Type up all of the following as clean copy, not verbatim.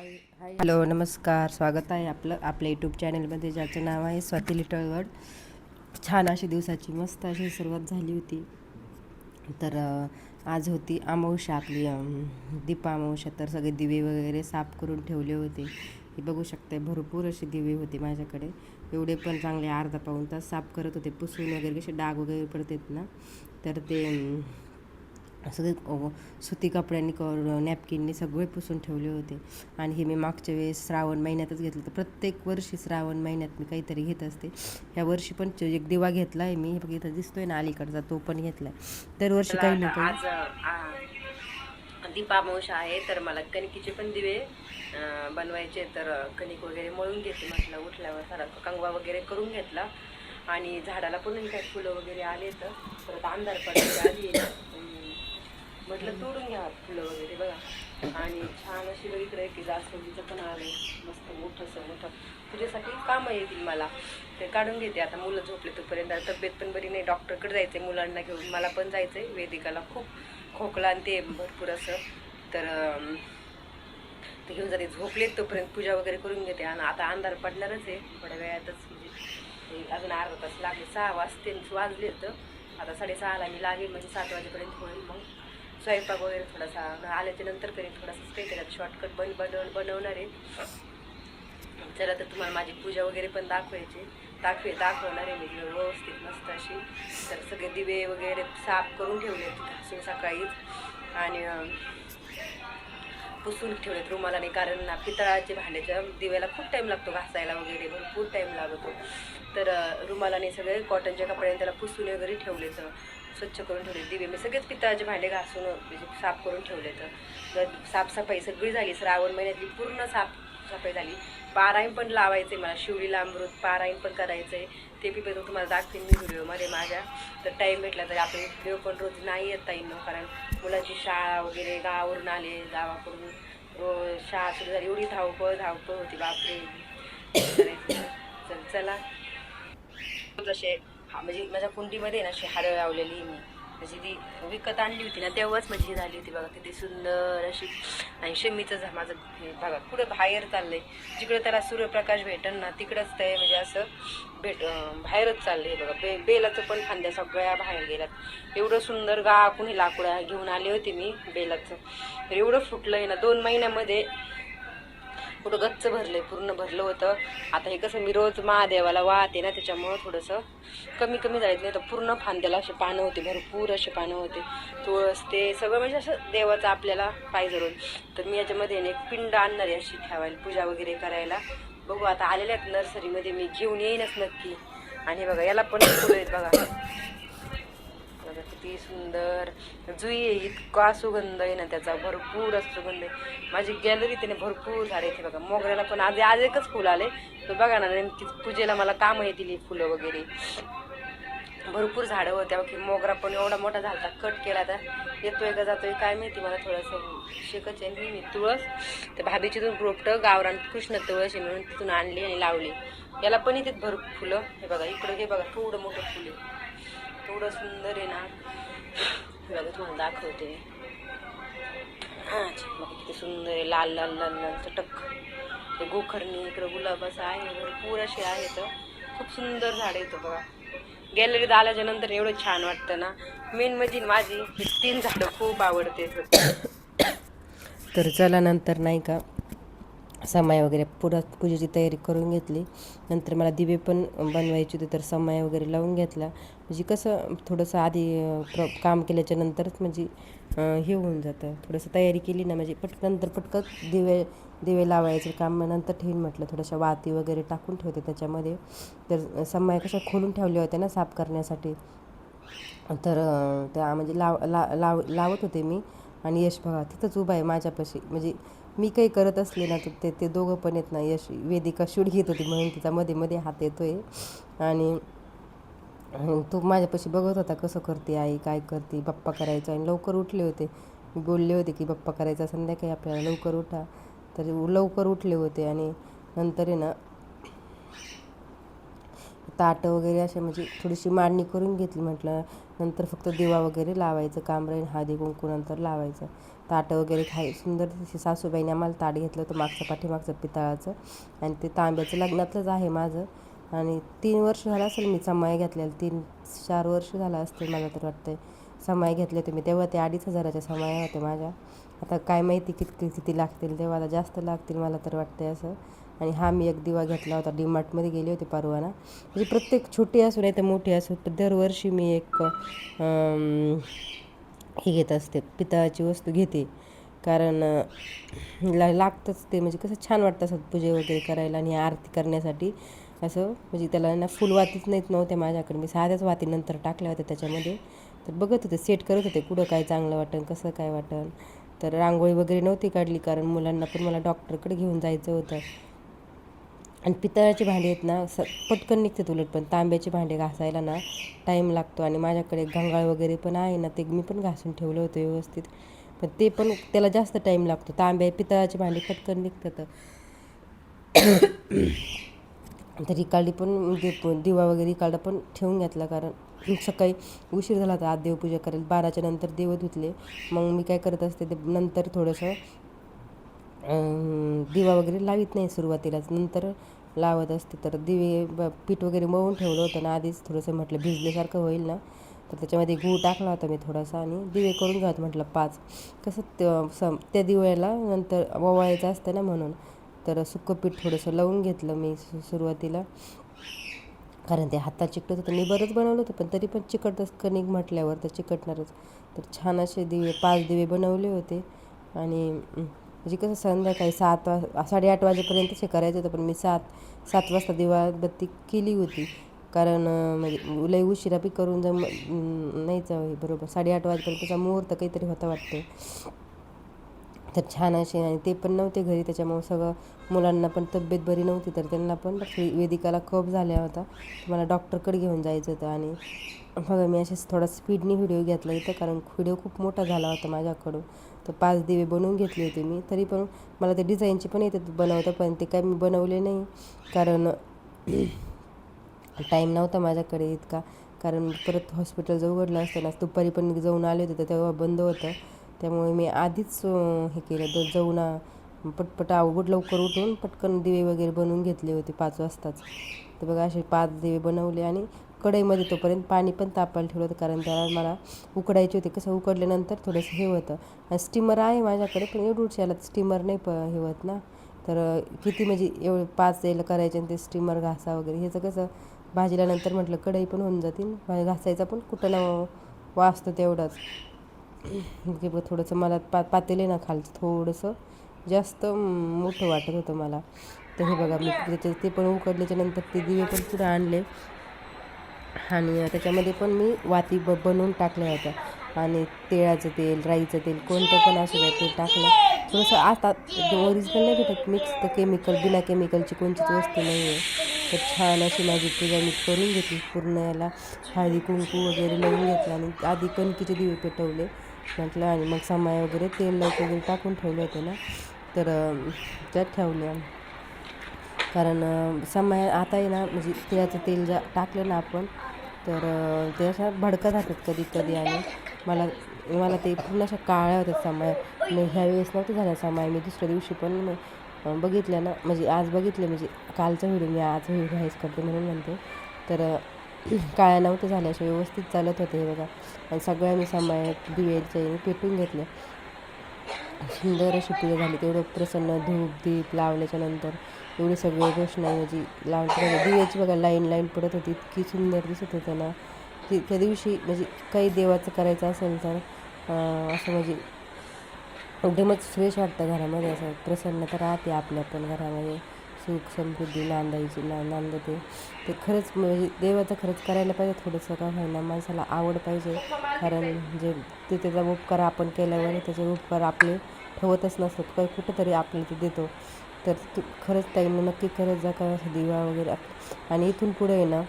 Hello नमस्कार, स्वागत आहे आपल्या यूट्यूब चॅनलमध्ये, ज्याचं नाव आहे स्वाती लिटल वर्ल्ड. छान अशी दिवसाची मस्त अशी सुरुवात झाली होती. तर आज होती अमावस्या, आपली दीप अमावस्या. तर सगळे दिवे वगैरे साफ करून ठेवले होते. हे बघू शकते, भरपूर असे दिवे होते माझ्याकडे. एवढे पण चांगले अर्धा पाऊण तास साफ करत होते, पुसून वगैरे. कसे डाग वगैरे पडतात ना, तर ते सगळे सुती कपड्यांनी नॅपकिननी सगळे पुसून ठेवले होते. आणि हे मी मागच्या वेळेस श्रावण महिन्यातच घेतलं. तर प्रत्येक वर्षी श्रावण महिन्यात मी काहीतरी घेत असते. ह्या वर्षी पण एक दिवा घेतला आहे मी, बघ इथं दिसतोय ना अलीकडचा, तो पण घेतला आहे. दरवर्षी काही ना काही. आज दीपामावस्या आहे, तर मला कणकीचे पण दिवे बनवायचे. तर कणिक वगैरे मळून घेते म्हटलं, उठल्यावर सारा कंगवा वगैरे करून घेतला. आणि झाडाला पण काही फुलं वगैरे आले, तर परत अंधार पडायची आली म्हटलं तोडून घ्या फुलं वगैरे बघा. आणि छान अशी इकडे की जास्वंदीचं पण आलं मस्त मोठं तुझ्यासाठी कामं येतील मला, ते काढून घेते. आता मुलं झोपले तोपर्यंत. तब्येत पण बरी नाही, डॉक्टरकडे जायचं आहे मुलांना घेऊन. मला पण जायचं आहे, वेदिकाला खूप खोकला आणि ते भरपूर असं. तर ते घेऊन जाते. झोपलेत तोपर्यंत पूजा वगैरे करून घेते. आणि आता अंधार पडणारच आहे थोड्या वेळातच, म्हणजे अजून अर्धा तास लागले. 6 वाजले, तर आता 6:30ला मी लागेल, म्हणजे 7 वाजेपर्यंत होईल. मग स्वयंपाक वगैरे थोडासा आल्याच्या नंतर करेन, थोडासा काहीतरी शॉर्टकट बनवणार आहे. चला, तर तुम्हाला माझी पूजा वगैरे पण दाखवणार आहे मी व्यवस्थित मस्त अशी. तर सगळे दिवे वगैरे साफ करून ठेवले घासून सकाळीच, आणि पुसून ठेवलेत रुमालाने. कारण पितळाच्या भांड्याच्या दिव्याला खूप टाईम लागतो घासायला वगैरे, भरपूर टाईम लागतो. तर रुमालाने सगळे कॉटनच्या कपड्याने त्याला पुसून वगैरे ठेवले, तर स्वच्छ करून ठेवले दिवे. मी सगळेच पितळाचे भांडे घासून म्हणजे साफ करून ठेवले. तर साफसफाई सगळी झाली. श्रावण महिन्यातली पूर्ण साफसफाई झाली. पारायण पण लावायचं आहे मला, शिवलीला अमृत पारायण पण करायचं आहे. ते बी पण तुम्हाला दाखवेन मी व्हिडिओमध्ये माझ्या. तर टाईम भेटला तरी आपण व्हिडिओ पण रोज नाही येता येईल, कारण मुलांची शाळा वगैरे, गावावरून आले, गावाकडून रोज शाळा सुरू झाली. एवढी धावपळ होती, बापरे. चला, जसे म्हणजे माझ्या कुंडीमध्ये ना अशी हाडं लावलेली मी, म्हणजे ती विकत आणली होती ना तेव्हाच माझी झाली होती बघा, किती सुंदर अशी. आणि शमीचं माझं बघा पुढं बाहेर चाललंय, जिकडे त्याला सूर्यप्रकाश भेटन ना तिकडंच ते म्हणजे असं बाहेरच चाललंय बघा. बेलाचं पण फांद्या सगळ्या बाहेर गेल्यात. एवढं सुंदर कुणी लाकडा घेऊन आले होते मी बेलाचं, तर एवढं फुटलंय ना 2 महिन्यामध्ये. कुठं गच्च भरलंय, पूर्ण भरलं होतं. आता हे कसं मी रोज महादेवाला वाहते ना, त्याच्यामुळं थोडंसं कमी झालं. नाही तर पूर्ण फांद्याला असे पानं होते, भरपूर असे पानं होते. तुळस ते सगळं म्हणजे असं देवाचं आपल्याला पाहिजे रोज. तर मी याच्यामध्ये एक पिंड आणणार आहे अशी ठेवायला, पूजा वगैरे करायला. बघू आता आलेल्या आहेत नर्सरीमध्ये, मी घेऊन येईनच नक्की. आणि बघा याला पण फुलं आहेत बघा, किती सुंदर जुई आहे. इतका सुगंध आहे ना त्याचा, भरपूर सुगंध आहे. माझी गॅलरी त्याने भरपूर झाडे येते बघा. मोगऱ्याला पण आज एकच फुल आले, तर बघा ना, नेमकी पूजेला मला काम येतील फुलं वगैरे. भरपूर झाडं होत्या की. मोगरा पण एवढा मोठा झाला, कट केला तर येतोय का जातोय काय माहिती. मला थोडंसं शेकच आहे. मी तुळस तर भाभीची तिथून रोपटं गावरान कृष्ण तुळस म्हणून तिथून आणली आणि लावली. याला पण इथे भरपूर फुलं. हे बघा इकडं, हे बघा थोडं मोठं फुल आहे, थोडं सुंदर आहे ना. बघा तुम्हाला दाखवते. बघा किती सुंदर आहे, लाल लाल लाल लाल चटक. ते गोखरणी इकडं गुलाबाचं आहे, भरपूर असे आहेत. खूप सुंदर झाड येतं बघा. गॅलरीत आल्याच्या नंतर एवढं छान वाटतं ना. मेन म्हणजे माझी हे 3 झाडं खूप आवडते. तर चला, नंतर नाही का समय वगैरे पूजेची तयारी करून घेतली. नंतर मला दिवे पण बनवायचे होते, तर समय वगैरे लावून घेतला. म्हणजे कसं थोडंसं आधी काम केल्याच्या नंतरच म्हणजे हे होऊन जातं. थोडंसं तयारी केली ना, म्हणजे पटकन दिवे लावायचं काम नंतर ठेवून म्हटलं. थोड्याशा वाती वगैरे टाकून ठेवते त्याच्यामध्ये. तर समय कशा खोलून ठेवल्या होत्या ना साफ करण्यासाठी, तर त्या म्हणजे लावत होते मी. आणि यश बघा तिथंच उभा आहे माझ्यापाशी. म्हणजे मी काही करत असले ना, तर ते दोघं पण येत ना. यश वेदिका शूट घेत होती म्हणून तिचा मध्ये हात येतोय. आणि तो माझ्यापाशी बघत होता, कसं करते आई, काय करते. बाप्पा करायचं आणि लवकर उठले होते. मी बोलले होते की बाप्पा करायचा संध्याकाळी आपल्याला, लवकर उठा. तर लवकर उठले होते. आणि नंतर आहे ना ताटं वगैरे असे म्हणजे थोडीशी मांडणी करून घेतली. म्हटलं नंतर फक्त दिवा वगैरे लावायचं काम राहील, हळदी कुंकू नंतर लावायचं. ताटं वगैरे सुंदर तशी सासूबाईने आम्हाला ताट घेतलं होतं पाठीमागचं पितळाचं, आणि ते तांब्याचं लग्नातलंच आहे माझं. आणि 3 वर्ष झालं असेल मी समाया घेतलेलं, 3-4 वर्ष झालं असतील मला तर वाटतं समाया घेतले होते मी. तेव्हा ते 2,500च्या समाया होत्या माझ्या. आता काय माहिती किती लागतील, तेव्हा आता जास्त लागतील मला तर वाटतं असं. आणि हा मी एक दिवा घेतला होता, डीमार्टमध्ये गेले होते परवाना. म्हणजे प्रत्येक छोटी असो नाही तर मोठी असो, तर दरवर्षी मी एक हे घेत असते, पितळाची वस्तू घेते. कारण लागतंच ते, म्हणजे कसं छान वाटतं असं पूजा वगैरे करायला आणि आरती करण्यासाठी असं. म्हणजे त्याला ना फुलवातीच नव्हत्या माझ्याकडे, मी साध्याच वाती नंतर टाकल्या होत्या त्याच्यामध्ये. तर बघत होते, सेट करत होते कुठं काय चांगलं वाटेल, कसं काय वाटेल. तर रांगोळी वगैरे नव्हती काढली, कारण मुलांना पण मला डॉक्टरकडे घेऊन जायचं होतं. आणि पितळाचे भांडे आहेत ना पटकन निघतात उलट, पण तांब्याचे भांडे घासायला ना टाईम लागतो. आणि माझ्याकडे गंगाळ वगैरे पण आहे ना, ते मी पण घासून ठेवलं होतं व्यवस्थित, पण ते पण त्याला जास्त टाईम लागतो. पितळाचे भांडे पटकन निघतात. तर रिकाळडी पण दिवा वगैरे रिकाळडा पण ठेवून घेतला, कारण सकाळी उशीर झाला होता आज देवपूजा करायला. 12च्या नंतर देव धुतले. मग मी काय करत असते, ते नंतर थोडंसं दिवा वगैरे लावित नाही सुरुवातीलाच, नंतर लावत असते. तर पीठ वगैरे मळून ठेवलं होतं ना आधीच, थोडंसं म्हटलं भिजल्यासारखं होईल ना, तर त्याच्यामध्ये गूळ टाकला होता मी थोडासा, आणि दिवे करून घ्यावं म्हटलं 5. कसं त्या दिव्याला नंतर ओवाळायचं असतं ना, म्हणून तर सुक्कं पीठ थोडंसं लावून घेतलं मी सुरुवातीला, कारण ते हातात चिकटत होतं. मी बरंच बनवलं होतं, पण तरी पण चिकटतच, कणिक म्हटल्यावर तर चिकटणारच. तर छान असे 5 दिवे बनवले होते. आणि म्हणजे कसं संध्याकाळी 7-8 वाजेपर्यंत हे करायचं होतं, पण मी 7 वाजता दिवाबत्ती केली होती. कारण म्हणजे लई उशिरा बी करून नाहीच बरोबर 8:30 वाजेपर्यंतचा मुहूर्त काहीतरी होता वाटतं. तर छान असे, आणि ते पण नव्हते घरी, त्याच्यामुळे सगळं मुलांना पण तब्येत बरी नव्हती, तर त्यांना पण वेदिकाला कफ झाला होता, मला डॉक्टरकडे घेऊन जायचं होतं. आणि बघा मी असेच थोडा स्पीडनी व्हिडिओ घेतला इथं, कारण व्हिडिओ खूप मोठा झाला होता माझ्याकडून. तर 5 दिवे बनवून घेतले होते मी. तरी पण मला ते डिझाईनचे पण येते बनवतं, पण ते काय मी बनवले नाही, कारण टाईम नव्हता माझ्याकडे इतका. कारण परत हॉस्पिटल जर उघडलं असतं ना, दुपारी पण जाऊन आले होते, तर तेव्हा बंद होतं. त्यामुळे मी आधीच हे केलं, तर जाऊन पटपट लवकर उठून पटकन दिवे वगैरे बनवून घेतले होते 5 वाजताच. तर बघा असे 5 दिवे बनवले, आणि कढईमध्ये तोपर्यंत पाणी पण तापायला ठेवलं होतं, कारण त्याला मला उकडायचे होते. कसं उकडल्यानंतर थोडंसं हे होतं. आणि स्टीमर आहे माझ्याकडे, पण एवढूच याला स्टीमर नाही हे होत ना. तर किती म्हणजे एवढे 5 यायला करायचे, आणि ते स्टीमर घासा वगैरे, ह्याचं कसं भाजील्यानंतर म्हटलं कढई पण होऊन जातील, घासायचा पण कुठं ना वाचतं तेवढाच. की बघ थोडंसं मला पातेले ना खालचं थोडंसं जास्त मोठं वाटत होतं मला. तर हे बघा मी ते पण उकडल्याच्या नंतर ते दिवे पण पुढे आणले, आणि त्याच्यामध्ये पण मी वाती बनवून टाकल्या होत्या. आणि तिळाचं तेल, राईचं तेल, कोणतं पण असू द्या ते टाकलं थोडंसं. आता ओरिजिनल नाही भेटत, मिक्स तर बिना केमिकलची कोणतीच वस्तू नाही आहे. तर छान अशी माझी पूजा मी करून घेतली पूर्ण. याला हळदी कुंकू वगैरे लावून घेतलं, आणि आधी कणकीचे दिवे पेटवले म्हटलं, आणि मग समाया वगैरे तेल लावून वगैरे टाकून ठेवले होते ना, तर त्यात ठेवल्या. कारण समाया आता आहे ना, म्हणजे तिळाचं तेल टाकलं ना आपण, तर ते अशा भडकत राहतात कधी कधी. आणि मला ते पूर्ण अशा काळ्या होत्या समाया. ह्यावेळेस नव्हतं झाल्या समाया, मी दुसऱ्या दिवशी पण बघितल्या ना, म्हणजे आज बघितले, म्हणजे कालचा व्हिडिओ मी आज व्हिडिओ करते म्हणून म्हणते. तर काळ्या नव्हत्या झाल्या, अशा व्यवस्थित चालत होते हे बघा. आणि सगळ्या मी समाया दिव्याच्या पेटून घेतल्या. सुंदर अशी पूजा झाली. तेवढं प्रसन्न धूप दीप लावल्याच्या नंतर एवढे सगळे रोषणाई म्हणजे लावून दिव्याची बघा लाईन पडत होती, इतकी सुंदर दिसत होतं ना. की त्या दिवशी म्हणजे काही देवाचं करायचं असेल तर असं म्हणजे एकदमच फ्रेश वाटतं घरामध्ये, असं प्रसन्नता राहते आपल्या पण घरामध्ये, सुख समृद्धी नांदते. ते खरंच म्हणजे देवाचं खरंच करायला पाहिजे, थोडंसं का होईना माणसाला आवड पाहिजे. कारण जे त्याचा उपकार आपण केल्यावर त्याचे उपकार आपले ठेवतच नसतात, काही कुठंतरी आपल्याला ते देतो. तर खरंच ताईंना नक्की करत जा का दिवा वगैरे. आणि इथून पुढे आहे ना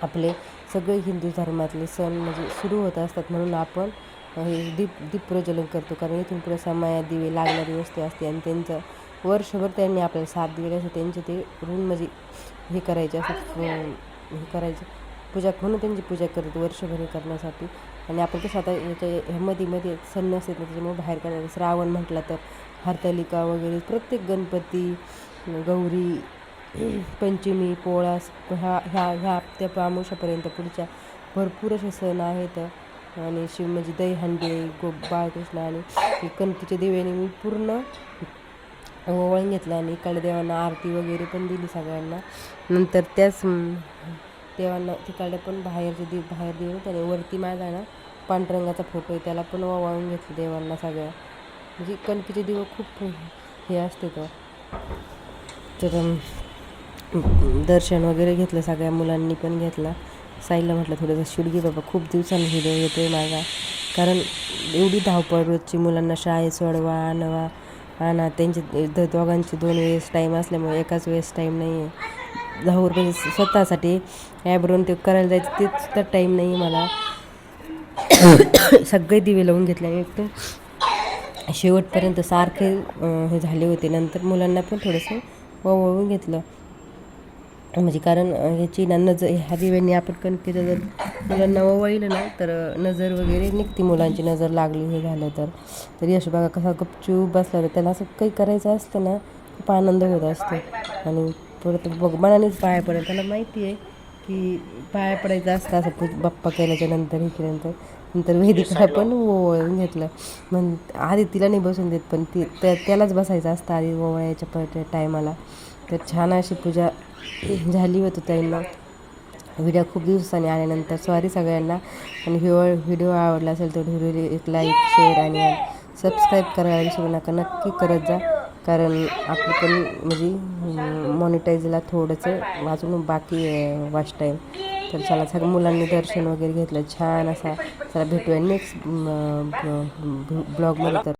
आपले सगळे हिंदू धर्मातले सण म्हणजे सुरू होत असतात, म्हणून आपण हे दीप प्रज्वलन करतो. कारण इथून पुढे समाया दिवे लागणारी वस्तू असते, आणि त्यांचं वर्षभर त्यांनी आपल्याला साथ दिलेली असते. त्यांचे ते ऋण म्हणजे हे करायचे असतात, हे करायचे पूजा म्हणून त्यांची पूजा करतो वर्षभर हे करण्यासाठी. आणि आपण कसं आता याच्या मध्ये सण नसते ना त्याच्यामुळे बाहेर काढायला श्रावण म्हटलं तर हरतालिका वगैरे प्रत्येक गणपती गौरी पंचमी पोळा ह्या त्या अमावस्यापर्यंत पुढच्या भरपूर असे सण आहेत. आणि म्हणजे दहीहंडी बाळकृष्ण आणि कणकीच्या दिव्याने मी पूर्ण ओवाळून घेतलं आणि इकडे देवांना आरती वगैरे पण दिली सगळ्यांना. नंतर त्याच देवांना तिकडे पण बाहेर दिले त्याने वरती माझा ना पांढरंगाचा फोटो आहे त्याला पण ओवाळून घेतलं देवांना सगळ्या. म्हणजे कणकीचे दिवस खूप हे असते तर दर्शन वगैरे घेतलं सगळ्या मुलांनी पण घेतला. साईला म्हटलं थोडंसं शूट घे बाबा, खूप दिवसांनी व्हिडिओ येतोय माझा, कारण एवढी धावपळ रोजची मुलांना शाळेत सोडवा आणा त्यांचे दोघांचे 2 वेळेस टाईम असल्यामुळे एकाच वेळेस टाईम नाही आहे. 10 रुपये स्वतःसाठी ॲब्रोन ते करायला जायचं तेच तर टाईम नाही आहे मला. सगळे दिवे लावून घेतले आणि एकदम शेवटपर्यंत सारखे हे झाले होते. नंतर मुलांना पण थोडंसं वळवून घेतलं म्हणजे कारण ह्याची ना नजर ह्या दिव्यांनी आपण कणकेचं जर मुलांना वळलं ना तर नजर वगैरे निघते, मुलांची नजर लागली हे झालं तर यश बघा कसा गपचूप बसला तर त्याला असं काही करायचं असतं ना खूप आनंद होत असतो. आणि परत मनानेच पाया पडेल, त्याला माहिती आहे की पाया पडायचं असतं असं बाप्पा केल्याच्या नंतर हे केल्यानंतर. नंतर वेदिकाला पण ओवाळून घेतलं. आधी तिला नाही बसून देत पण त्यालाच बसायचं असतं आधी ओवाळायच्या टायमाला. तर छान अशी पूजा झाली होती ताईंना. व्हिडिओ खूप दिवसांनी आल्यानंतर सॉरी सगळ्यांना. आणि व्हिडिओ आवडला असेल तर व्हिडिओ एक लाईक शेअर आणि सबस्क्राईब करायला विसरू नका, नक्की करत जा, कारण आपलं पण म्हणजे मॉनिटाईजला थोडंसं वाचून बाकी वॉच टाईम. तर चला सगळ्या मुलांनी दर्शन वगैरे घेतलं छान असा. चला भेटूया नेक्स्ट ब्लॉगमध्ये. तर